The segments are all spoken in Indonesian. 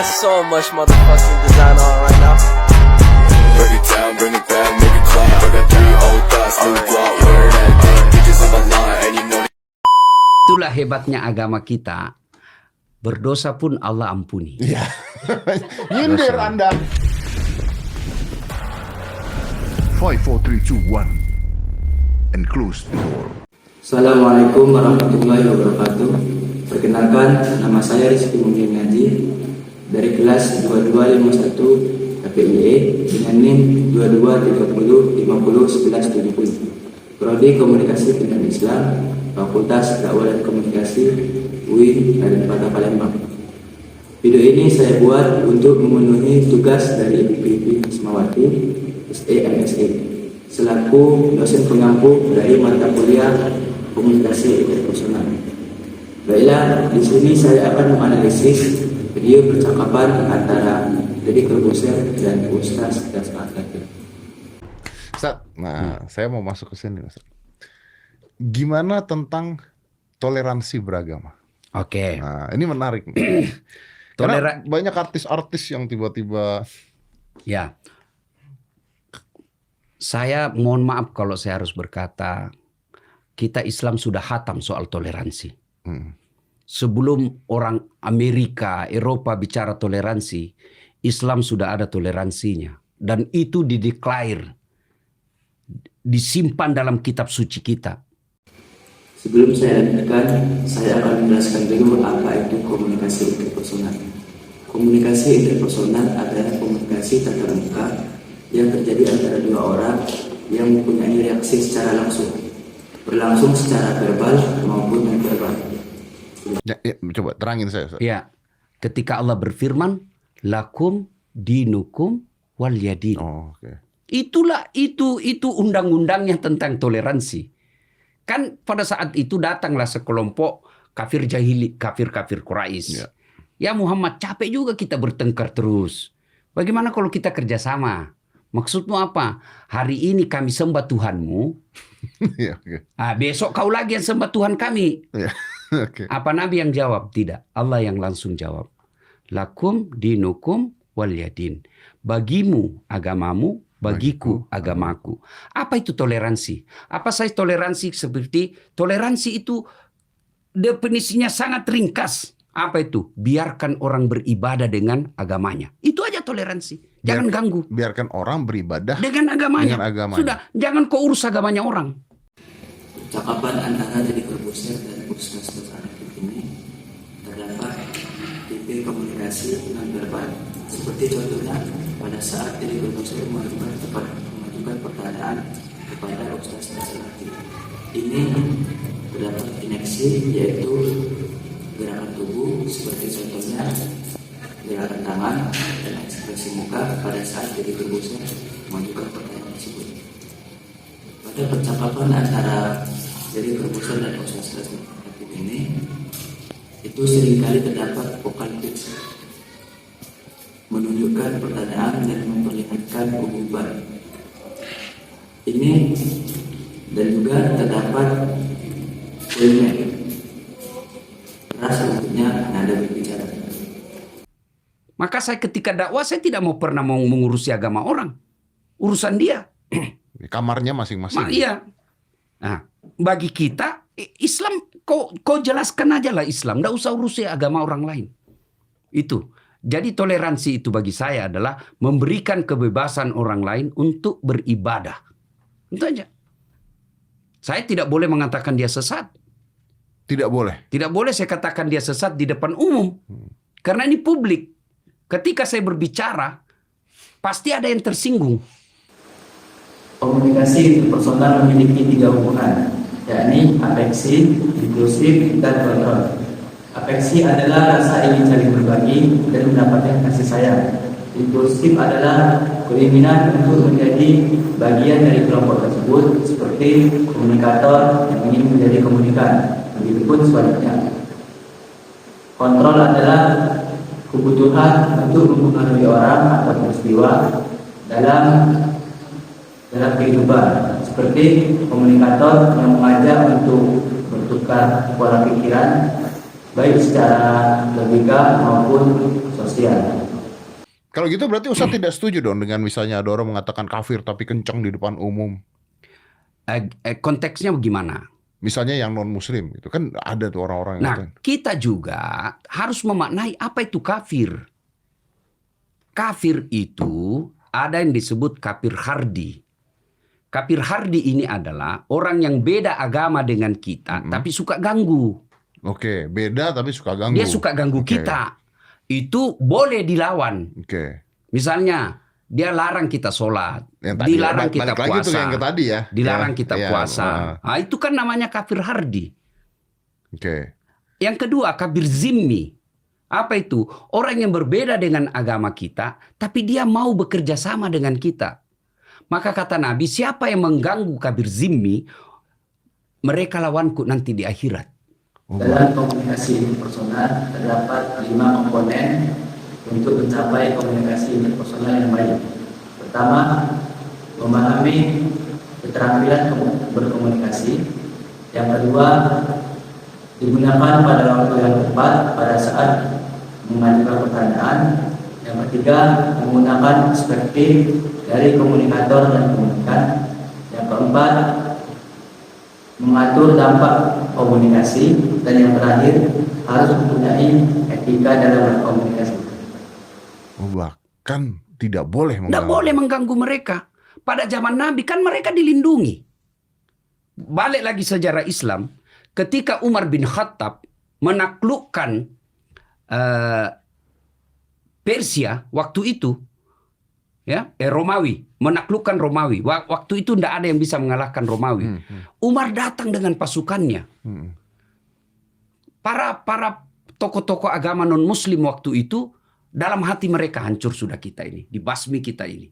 got so much motherfucking design on right now. Break it down, bring it back, make it clap. I got 3 old thoughts, new block, where that day. Bitches on my line, and you know. Itulah hebatnya agama kita. Berdosa pun Allah ampuni. Iya. Nyindir Anda. 5, 4, 3, 2, 1 and close the door. Assalamualaikum warahmatullahi wabarakatuh. Perkenalkan, nama saya Rizky Mungkin Ngaji dari kelas 2251 KPIE dengan NIM 2230501170. Prodi Komunikasi Pendidikan Islam, Fakultas Dakwah dan Komunikasi UI Raden Patah Palembang. Video ini saya buat untuk memenuhi tugas dari IPP Ismawati SEMSE selaku dosen pengampu dari mata kuliah Komunikasi Interpersonal. Baiklah, di sini saya akan menganalisis video percakapan antara Deddy Corbuzier dan Ustaz Dasma Al-Khatib. Ustaz, saya mau masuk ke sini, Ustaz. Gimana tentang toleransi beragama? Oke. Nah, ini menarik. Karena banyak artis-artis yang tiba-tiba... Ya. Saya mohon maaf kalau saya harus berkata, kita Islam sudah hatam soal toleransi. Sebelum orang Amerika, Eropa bicara toleransi, Islam sudah ada toleransinya. Dan itu dideklarasi, disimpan dalam kitab suci kita. Sebelum saya lanjutkan, saya akan menjelaskan dulu apa itu komunikasi interpersonal. Komunikasi interpersonal adalah komunikasi tatap muka yang terjadi antara dua orang yang mempunyai reaksi secara langsung, berlangsung secara verbal maupun non-verbal. Ya, coba terangin saya, Ustaz. Ya, ketika Allah berfirman, lakum dinukum wal yadin. Oh, okay. Itulah itu undang-undangnya tentang toleransi. Kan pada saat itu datanglah sekelompok kafir jahili, kafir Quraisy. Ya Muhammad, capek juga kita bertengkar terus. Bagaimana kalau kita kerjasama? Maksudmu apa? Hari ini kami sembah Tuhanmu. Besok kau lagi yang sembah Tuhan kami. Okay. Apa Nabi yang jawab? Tidak. Allah yang langsung jawab. Lakum dinukum wal yadin. Bagimu agamamu, bagiku agamaku. Apa itu toleransi? Apa saya toleransi seperti toleransi itu definisinya sangat ringkas. Apa itu? Biarkan orang beribadah dengan agamanya. Itu aja toleransi. Jangan ganggu. Biarkan orang beribadah dengan agamanya. Sudah, jangan kau urus agamanya orang. Percakapan antara Deddy Corbuzier dan Ustaz Dasma Al-Khatib ini terdapat tipe komunikasi non-verbal. Seperti contohnya pada saat Deddy Corbuzier mengajukan pertanyaan kepada Ustaz Dasma Al-Khatib. Ini terdapat koneksi, yaitu gerakan tubuh seperti contohnya gerakan tangan dan ekspresi muka pada saat Deddy Corbuzier mengajukan pertanyaan tersebut. Pada percakapan antara Deddy Corbuzier dan Ustaz Dasma Al-Khatib ini itu seringkali terdapat vokal pitch menunjukkan pertanyaan dan memperlihatkan ububan. Ini dan juga terdapat kulmen keras bentuknya nada berbicara. Maka saya ketika dakwah saya tidak pernah mau mengurusi agama orang. Urusan dia. Kamarnya masing-masing. Iya. Nah, bagi kita Islam kau jelaskan aja lah Islam, nggak usah urusi agama orang lain. Itu. Jadi toleransi itu bagi saya adalah memberikan kebebasan orang lain untuk beribadah. Itu aja. Saya tidak boleh mengatakan dia sesat. Tidak boleh. Tidak boleh saya katakan dia sesat di depan umum. Karena ini publik. Ketika saya berbicara, pasti ada yang tersinggung. Komunikasi interpersonal memiliki 3 hubungan, yakni afeksi, inklusif, dan kontrol. Afeksi adalah rasa ingin saling berbagi dan mendapatkan kasih sayang. Inklusif adalah keinginan untuk menjadi bagian dari kelompok tersebut, seperti komunikator yang ingin menjadi komunikan. Begitupun sebaliknya. Kontrol adalah kebutuhan untuk mempengaruhi orang atau peristiwa dalam kehidupan, seperti komunikator yang mengajak untuk bertukar pola pikiran baik secara logika maupun sosial. Kalau gitu berarti Ustaz tidak setuju dong dengan misalnya ada orang mengatakan kafir tapi kencang di depan umum. Konteksnya bagaimana? Misalnya yang non-muslim itu kan ada tuh orang-orang yang Nah, ngatain. kita juga harus memaknai apa itu kafir. Kafir itu ada yang disebut kafir hardi. Kafir hardi ini adalah orang yang beda agama dengan kita, tapi suka ganggu. Oke, beda tapi suka ganggu. Dia suka ganggu Oke. kita. Itu boleh dilawan. Oke. Misalnya, dia larang kita sholat, Yang tadi, dilarang balik kita lagi tuh puasa, yang ke tadi ya. dilarang Ya, kita ya, puasa. Nah, itu kan namanya kafir hardi. Oke. Yang kedua, kafir zimmi. Apa itu? Orang yang berbeda dengan agama kita, tapi dia mau bekerja sama dengan kita. Maka kata Nabi, siapa yang mengganggu kafir zimmi, mereka lawanku nanti di akhirat. Dalam komunikasi interpersonal terdapat 5 komponen untuk mencapai komunikasi interpersonal yang baik. Pertama, memahami keterampilan berkomunikasi. Yang kedua, digunakan pada waktu yang tepat pada saat mengajukan pertanyaan. Yang ketiga, menggunakan perspektif dari komunikator dan komunikan. Yang keempat, mengatur dampak komunikasi. Dan yang terakhir, harus mempunyai etika dalam berkomunikasi. Bahkan tidak boleh Tidak mengganggu. boleh mengganggu mereka. Pada zaman Nabi kan mereka dilindungi. Balik lagi sejarah Islam, ketika Umar bin Khattab menaklukkan Persia waktu itu, ya, Romawi, menaklukkan Romawi. Waktu itu tidak ada yang bisa mengalahkan Romawi. Umar datang dengan pasukannya. Para tokoh-tokoh agama non-muslim waktu itu, dalam hati mereka hancur sudah kita ini, dibasmi kita ini.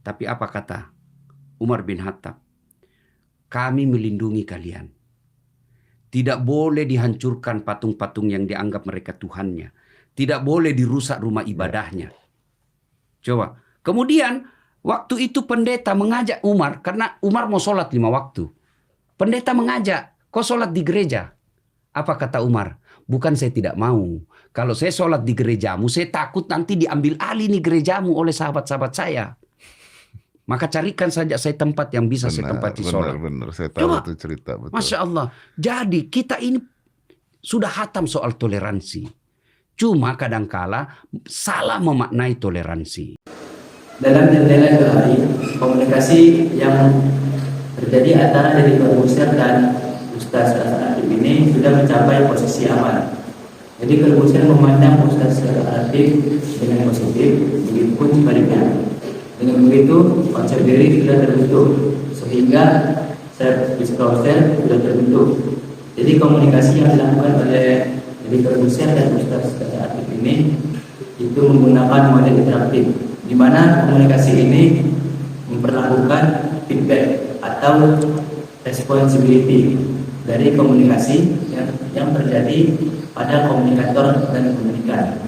Tapi apa kata Umar bin Khattab? Kami melindungi kalian. Tidak boleh dihancurkan patung-patung yang dianggap mereka Tuhannya. Tidak boleh dirusak rumah ibadahnya. Coba. Kemudian waktu itu pendeta mengajak Umar, karena Umar mau sholat 5 waktu. Pendeta mengajak, kau sholat di gereja. Apa kata Umar? Bukan saya tidak mau. Kalau saya sholat di gerejamu, saya takut nanti diambil alih nih gerejamu oleh sahabat-sahabat saya. Maka carikan saja saya tempat yang bisa saya tempati sholat. Benar, saya tahu itu cerita. Betul. Masya Allah. Jadi kita ini sudah hatam soal toleransi. Cuma kadangkala salah memaknai toleransi. Dalam jendela ilahi, komunikasi yang terjadi antara Deddy Corbuzier dan Ustaz Atif ini sudah mencapai posisi aman. Jadi Corbuzier memandang Ustaz Atif dengan positif, begitupun sebaliknya. Dengan begitu, konsep diri sudah terbentuk, sehingga self-disclosure sudah terbentuk. Jadi komunikasi yang dilakukan oleh Deddy Corbuzier dan Ustaz Atif ini itu menggunakan model interaktif, di mana komunikasi ini memperlakukan feedback atau responsibility dari komunikasi yang terjadi pada komunikator dan komunikan.